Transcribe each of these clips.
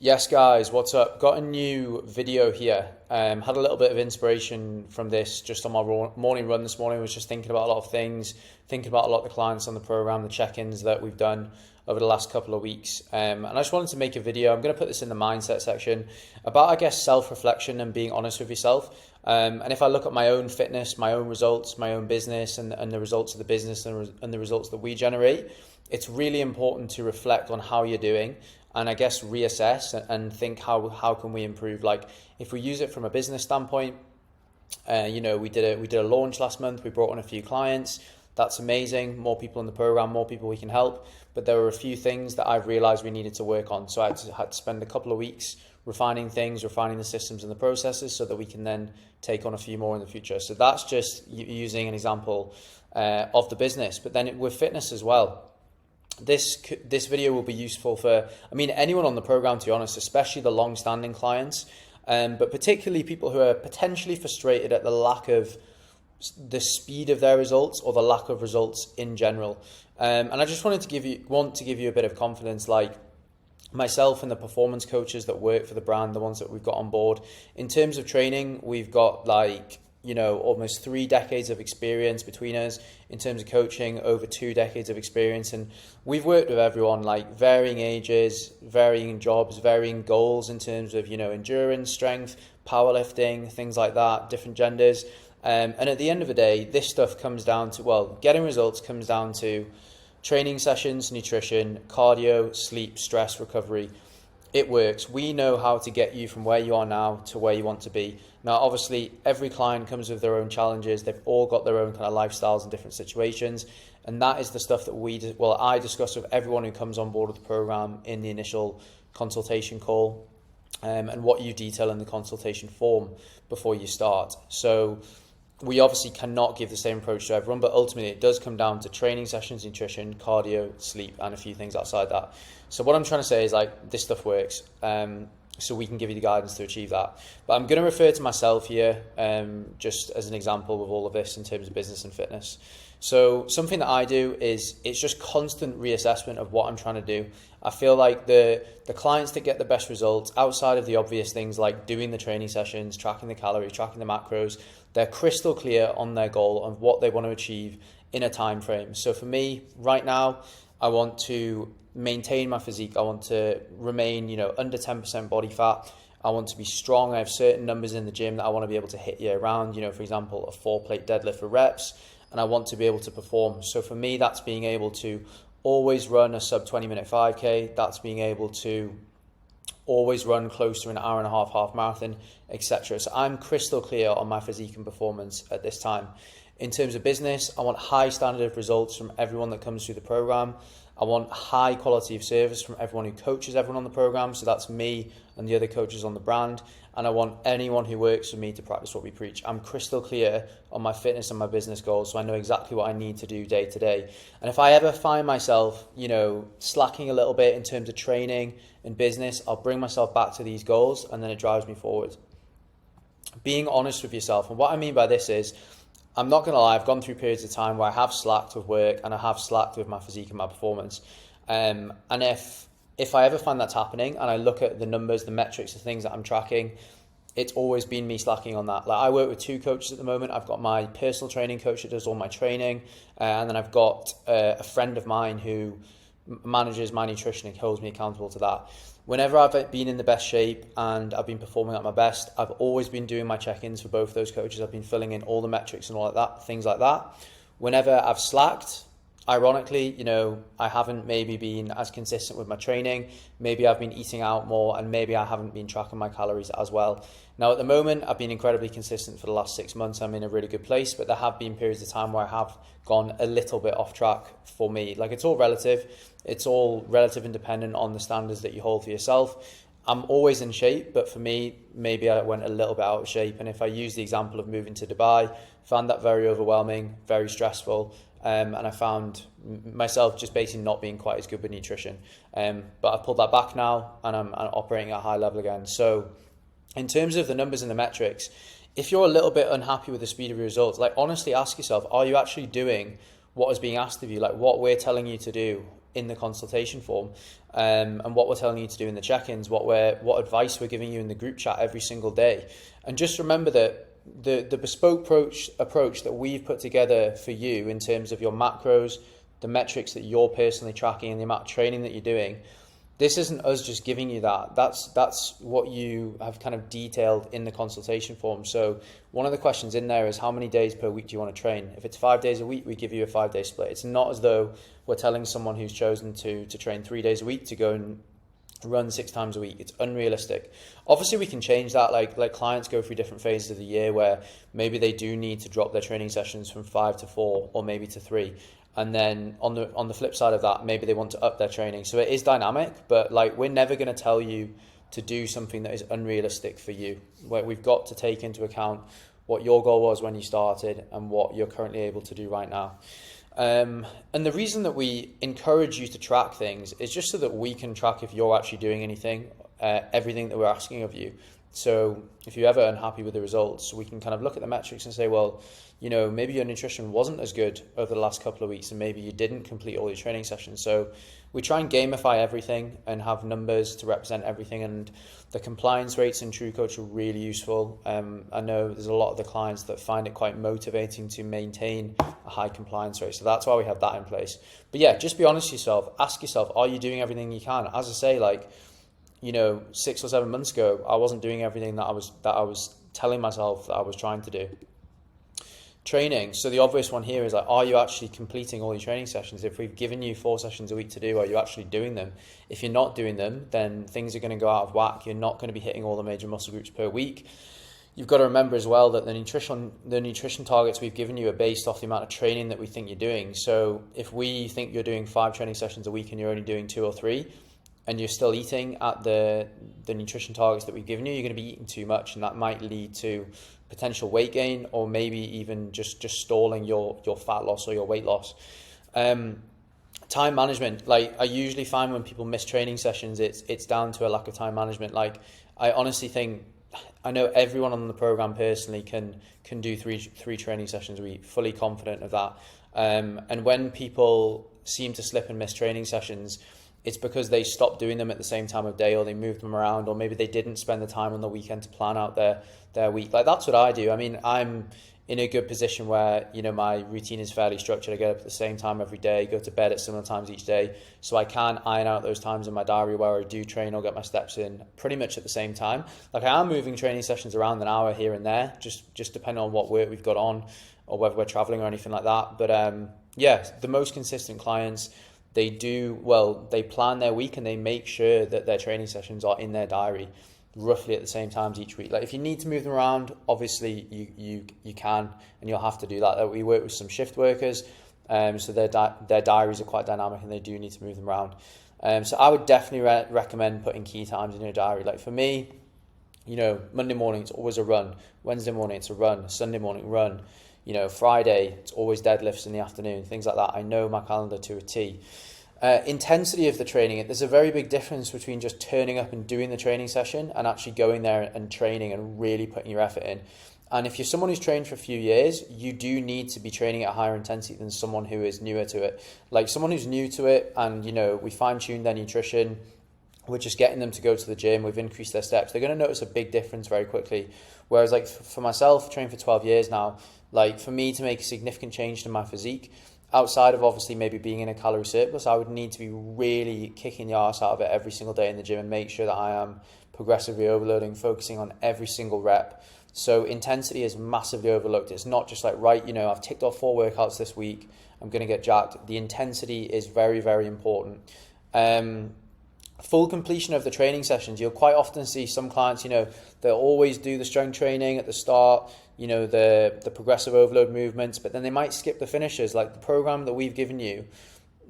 Yes, guys, what's up? Got a new video here. Had a little bit of inspiration from this just on my morning run this morning. Was just thinking about a lot of things, thinking about a lot of the clients on the program, the check-ins that we've done over the last couple of weeks. And I just wanted to make a video. I'm going to put this in the mindset section about, I guess, self-reflection and being honest with yourself. And if I look at my own fitness, my own results, my own business, and the results of the business and the results that we generate, it's really important to reflect on how you're doing and I guess reassess and think how can we improve. Like if we use it from a business standpoint, we did a launch last month. We brought on a few clients. That's amazing. More people in the program, more people we can help. But there were a few things that I've realized we needed to work on. So I had to spend a couple of weeks refining things, refining the systems and the processes so that we can then take on a few more in the future. So that's just using an example of the business, but then with fitness as well. This video will be useful for, anyone on the program, to be honest, especially the long-standing clients, but particularly people who are potentially frustrated at the lack of the speed of their results or the lack of results in general. And I just want to give you a bit of confidence, like myself and the performance coaches that work for the brand, the ones that we've got on board. In terms of training, we've got almost 3 decades of experience between us in terms of coaching, over 2 decades of experience. And we've worked with everyone, like varying ages, varying jobs, varying goals in terms of, endurance, strength, powerlifting, things like that, different genders. And at the end of the day, this stuff comes down to, getting results comes down to training sessions, nutrition, cardio, sleep, stress, recovery. It works. We know how to get you from where you are now to where you want to be. Now, obviously, every client comes with their own challenges. They've all got their own kind of lifestyles and different situations. And that is the stuff that I discuss with everyone who comes on board with the program in the initial consultation call, and what you detail in the consultation form before you start. So we obviously cannot give the same approach to everyone, but ultimately it does come down to training sessions, nutrition, cardio, sleep, and a few things outside that. So what I'm trying to say is this stuff works, so we can give you the guidance to achieve that. But I'm going to refer to myself here just as an example with all of this in terms of business and fitness. So something that I do is it's just constant reassessment of what I'm trying to do. I feel like the clients that get the best results outside of the obvious things like doing the training sessions, tracking the calories, tracking the macros, they're crystal clear on their goal and what they want to achieve in a time frame. So for me right now, I want to maintain my physique. I want to remain, under 10% body fat. I want to be strong. I have certain numbers in the gym that I want to be able to hit year round. For example, a 4-plate deadlift for reps, and I want to be able to perform. So for me, that's being able to always run a sub 20-minute 5K. That's being able to always run close to an hour and a half marathon, etc. So I'm crystal clear on my physique and performance at this time. In terms of business, I want high standard of results from everyone that comes through the program. I want high quality of service from everyone who coaches everyone on the program. So that's me and the other coaches on the brand. And I want anyone who works with me to practice what we preach. I'm crystal clear on my fitness and my business goals, so I know exactly what I need to do day to day. And if I ever find myself, slacking a little bit in terms of training and business, I'll bring myself back to these goals, and then it drives me forward. Being honest with yourself. And what I mean by this is, I'm not going to lie, I've gone through periods of time where I have slacked with work and I have slacked with my physique and my performance. And if I ever find that's happening and I look at the numbers, the metrics, the things that I'm tracking, it's always been me slacking on that. Like I work with 2 coaches at the moment. I've got my personal training coach that does all my training. And then I've got a friend of mine who manages my nutrition and holds me accountable to that. Whenever I've been in the best shape and I've been performing at my best, I've always been doing my check-ins for both those coaches. I've been filling in all the metrics and all like that, things like that. Whenever I've slacked, ironically, I haven't maybe been as consistent with my training. Maybe I've been eating out more and maybe I haven't been tracking my calories as well. Now, at the moment, I've been incredibly consistent for the last 6 months. I'm in a really good place, but there have been periods of time where I have gone a little bit off track for me. Like it's all relative. It's all relative and dependent on the standards that you hold for yourself. I'm always in shape, but for me, maybe I went a little bit out of shape. And if I use the example of moving to Dubai, found that very overwhelming, very stressful. And I found myself just basically not being quite as good with nutrition. But I've pulled that back now and I'm operating at a high level again. So in terms of the numbers and the metrics, if you're a little bit unhappy with the speed of your results, honestly ask yourself, are you actually doing what is being asked of you? Like what we're telling you to do in the consultation form, and what we're telling you to do in the check-ins, what advice we're giving you in the group chat every single day. And just remember that the bespoke approach that we've put together for you in terms of your macros, the metrics that you're personally tracking, and the amount of training that you're doing, this isn't us just giving you that. That's what you have kind of detailed in the consultation form. So one of the questions in there is, how many days per week do you want to train? If it's 5 days a week, we give you a 5-day split. It's not as though we're telling someone who's chosen to train 3 days a week to go and run 6 times a week. It's unrealistic. Obviously, we can change that. Like clients go through different phases of the year where maybe they do need to drop their training sessions from 5 to 4 or maybe to 3. And then on the flip side of that, maybe they want to up their training. So it is dynamic, but like, we're never going to tell you to do something that is unrealistic for you. Where we've got to take into account what your goal was when you started and what you're currently able to do right now. And the reason that we encourage you to track things is just so that we can track if you're actually doing anything, everything that we're asking of you. So if you're ever unhappy with the results, we can kind of look at the metrics and say, well, maybe your nutrition wasn't as good over the last couple of weeks and maybe you didn't complete all your training sessions. So we try and gamify everything and have numbers to represent everything. And the compliance rates in TrueCoach are really useful. I know there's a lot of the clients that find it quite motivating to maintain a high compliance rate. So that's why we have that in place. But yeah, just be honest with yourself. Ask yourself, are you doing everything you can? As I say, 6 or 7 months ago, I wasn't doing everything that I was telling myself that I was trying to do. Training. So the obvious one here is are you actually completing all your training sessions? If we've given you 4 sessions a week to do, are you actually doing them? If you're not doing them, then things are going to go out of whack. You're not going to be hitting all the major muscle groups per week. You've got to remember as well that the nutrition targets we've given you are based off the amount of training that we think you're doing. So if we think you're doing 5 training sessions a week and you're only doing 2 or 3, and you're still eating at the nutrition targets that we've given you, you're going to be eating too much, and that might lead to potential weight gain or maybe even just stalling your fat loss or your weight loss. Time management. I usually find when people miss training sessions, it's down to a lack of time management. I honestly think, I know everyone on the program personally can do three training sessions a week, fully confident of that. And when people seem to slip and miss training sessions, it's because they stopped doing them at the same time of day, or they moved them around, or maybe they didn't spend the time on the weekend to plan out their week. That's what I do. I mean, I'm in a good position where, my routine is fairly structured. I get up at the same time every day, go to bed at similar times each day. So I can iron out those times in my diary where I do train or get my steps in pretty much at the same time. I am moving training sessions around an hour here and there, just depending on what work we've got on or whether we're traveling or anything like that. But the most consistent clients, they plan their week and they make sure that their training sessions are in their diary roughly at the same times each week. If you need to move them around, obviously you can, and you'll have to do that. We work with some shift workers, so their diaries are quite dynamic and they do need to move them around. So I would definitely recommend putting key times in your diary. For me, Monday morning it's always a run, Wednesday morning it's a run, Sunday morning run. Friday, it's always deadlifts in the afternoon, things like that. I know my calendar to a T. Intensity of the training. There's a very big difference between just turning up and doing the training session and actually going there and training and really putting your effort in. And if you're someone who's trained for a few years, you do need to be training at a higher intensity than someone who is newer to it. Someone who's new to it and, we fine-tuned their nutrition, we're just getting them to go to the gym, we've increased their steps, they're going to notice a big difference very quickly. Whereas for myself, trained for 12 years now, for me to make a significant change to my physique, outside of obviously maybe being in a calorie surplus, I would need to be really kicking the arse out of it every single day in the gym and make sure that I am progressively overloading, focusing on every single rep. So intensity is massively overlooked. It's not just I've ticked off 4 workouts this week, I'm going to get jacked. The intensity is very, very important. Full completion of the training sessions. You'll quite often see some clients, they'll always do the strength training at the start, the progressive overload movements, but then they might skip the finishes. The program that we've given you,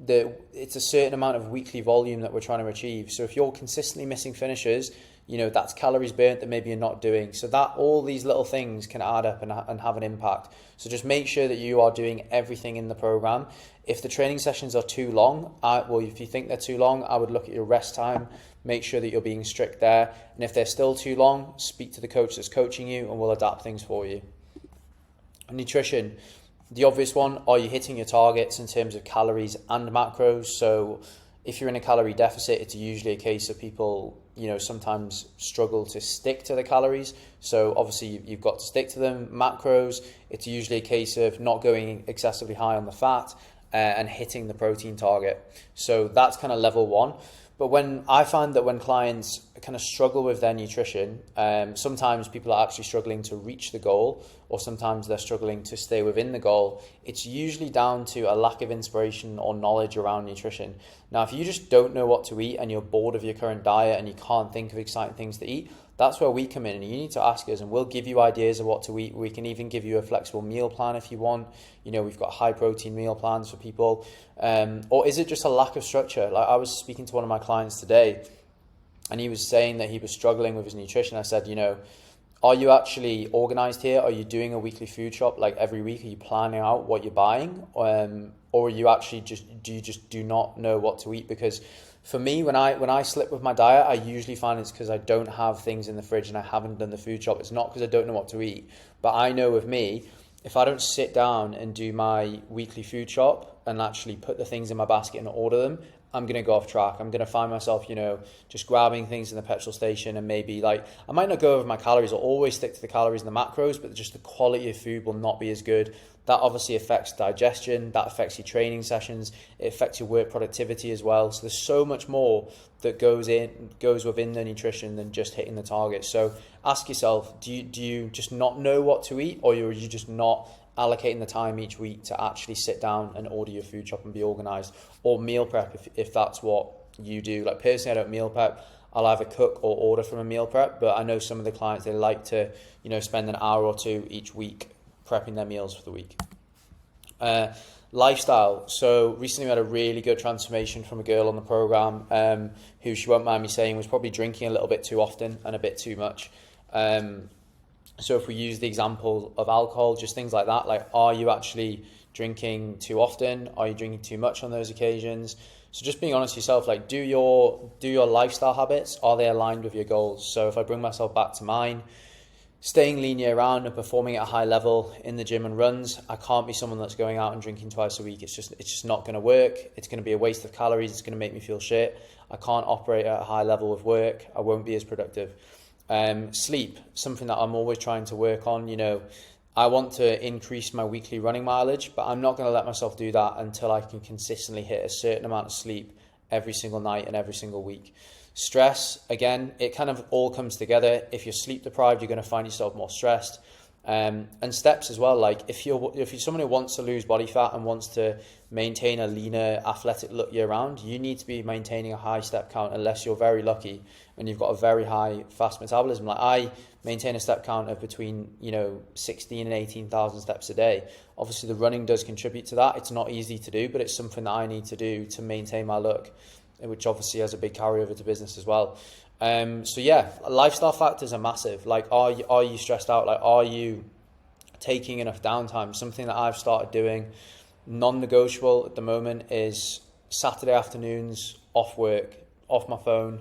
it's a certain amount of weekly volume that we're trying to achieve. So if you're consistently missing finishes, that's calories burnt that maybe you're not doing. So that all these little things can add up and have an impact. So just make sure that you are doing everything in the program. If the training sessions are too long, if you think they're too long, I would look at your rest time, make sure that you're being strict there. And if they're still too long, speak to the coach that's coaching you and we'll adapt things for you. Nutrition. The obvious one, are you hitting your targets in terms of calories and macros? So if you're in a calorie deficit, it's usually a case of people, sometimes struggle to stick to the calories. So obviously you've got to stick to them. Macros, it's usually a case of not going excessively high on the fat and hitting the protein target. So that's kind of level one. But when I find that when clients kind of struggle with their nutrition, sometimes people are actually struggling to reach the goal, or sometimes they're struggling to stay within the goal. It's usually down to a lack of inspiration or knowledge around nutrition. Now, if you just don't know what to eat and you're bored of your current diet and you can't think of exciting things to eat, that's where we come in, and you need to ask us and we'll give you ideas of what to eat. We can even give you a flexible meal plan if you want. We've got high protein meal plans for people. Or is it just a lack of structure? Like, I was speaking to one of my clients today and he was saying that he was struggling with his nutrition. I said, are you actually organized here? Are you doing a weekly food shop like every week? Are you planning out what you're buying? Or are you actually do not know what to eat? Because for me, when I slip with my diet, I usually find it's because I don't have things in the fridge and I haven't done the food shop. It's not because I don't know what to eat. But I know with me, if I don't sit down and do my weekly food shop and actually put the things in my basket and order them, I'm going to go off track. I'm going to find myself, just grabbing things in the petrol station, and maybe I might not go over my calories. I'll always stick to the calories and the macros, but just the quality of food will not be as good. That obviously affects digestion, that affects your training sessions, it affects your work productivity as well. So there's so much more that goes within the nutrition than just hitting the target. So ask yourself, do you just not know what to eat, or are you just not allocating the time each week to actually sit down and order your food shop and be organized, or meal prep if that's what you do? Like, personally, I don't meal prep. I'll either cook or order from a meal prep, but I know some of the clients, they like to, spend an hour or two each week prepping their meals for the week. Lifestyle. So recently we had a really good transformation from a girl on the program who, she won't mind me saying, was probably drinking a little bit too often and a bit too much. So if we use the example of alcohol, just things like that, like, are you actually drinking too often? Are you drinking too much on those occasions? So just being honest with yourself, like, do your lifestyle habits, are they aligned with your goals? So if I bring myself back to mine, staying lean year round and performing at a high level in the gym and runs, I can't be someone that's going out and drinking twice a week. It's just not going to work. It's going to be a waste of calories. It's going to make me feel shit. I can't operate at a high level of work. I won't be as productive. Sleep, something that I'm always trying to work on. I want to increase my weekly running mileage, but I'm not going to let myself do that until I can consistently hit a certain amount of sleep every single night and every single week. Stress, again, it kind of all comes together. If you're sleep deprived, you're going to find yourself more stressed. And steps as well. Like, if you're someone who wants to lose body fat and wants to maintain a leaner, athletic look year round, you need to be maintaining a high step count, unless you're very lucky and you've got a very high fast metabolism. Like, I maintain a step count of between 16 and 18,000 steps a day. Obviously the running does contribute to that. It's not easy to do, but it's something that I need to do to maintain my look, which obviously has a big carryover to business as well. So yeah, lifestyle factors are massive. Like, are you stressed out? Like, are you taking enough downtime? Something that I've started doing, non-negotiable at the moment, is Saturday afternoons off work, off my phone,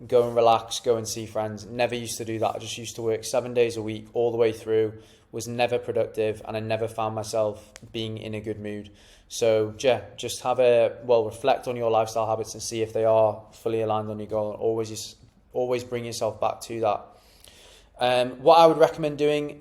go and relax, go and see friends. Never used to do that. I just used to work 7 days a week all the way through, was never productive, and I never found myself being in a good mood. So yeah, just reflect on your lifestyle habits and see if they are fully aligned on your goal, and always bring yourself back to that. What I would recommend doing,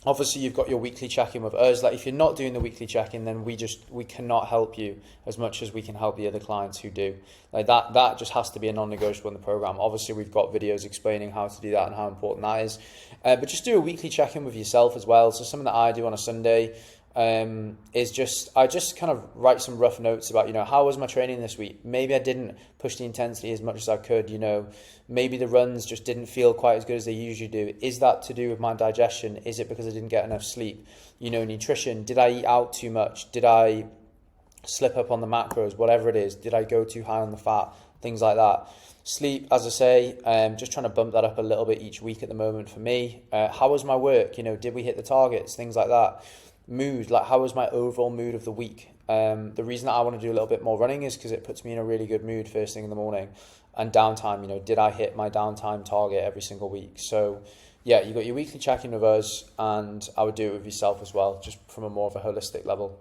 obviously you've got your weekly check-in with us. Like, if you're not doing the weekly check-in, then we cannot help you as much as we can help the other clients who do. Like, that just has to be a non-negotiable in the program. Obviously we've got videos explaining how to do that and how important that is. But just do a weekly check-in with yourself as well. So something that I do on a Sunday is I just kind of write some rough notes about, how was my training this week? Maybe I didn't push the intensity as much as I could, maybe the runs just didn't feel quite as good as they usually do. Is that to do with my digestion? Is it because I didn't get enough sleep? Nutrition, did I eat out too much? Did I slip up on the macros? Whatever it is, did I go too high on the fat? Things like that. Sleep, as I say, just trying to bump that up a little bit each week at the moment for me. How was my work? Did we hit the targets? Things like that. Mood, like, how was my overall mood of the week? The reason that I want to do a little bit more running is because it puts me in a really good mood first thing in the morning. And downtime, did I hit my downtime target every single week? So yeah, you got your weekly check-in with us, and I would do it with yourself as well, just from a more of a holistic level.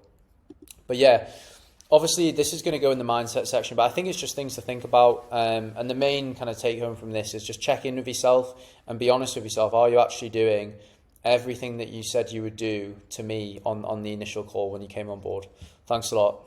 But yeah, obviously this is going to go in the mindset section, but I think it's just things to think about. And the main kind of take home from this is just check in with yourself and be honest with yourself. Are you actually doing everything that you said you would do to me on the initial call when you came on board? Thanks a lot.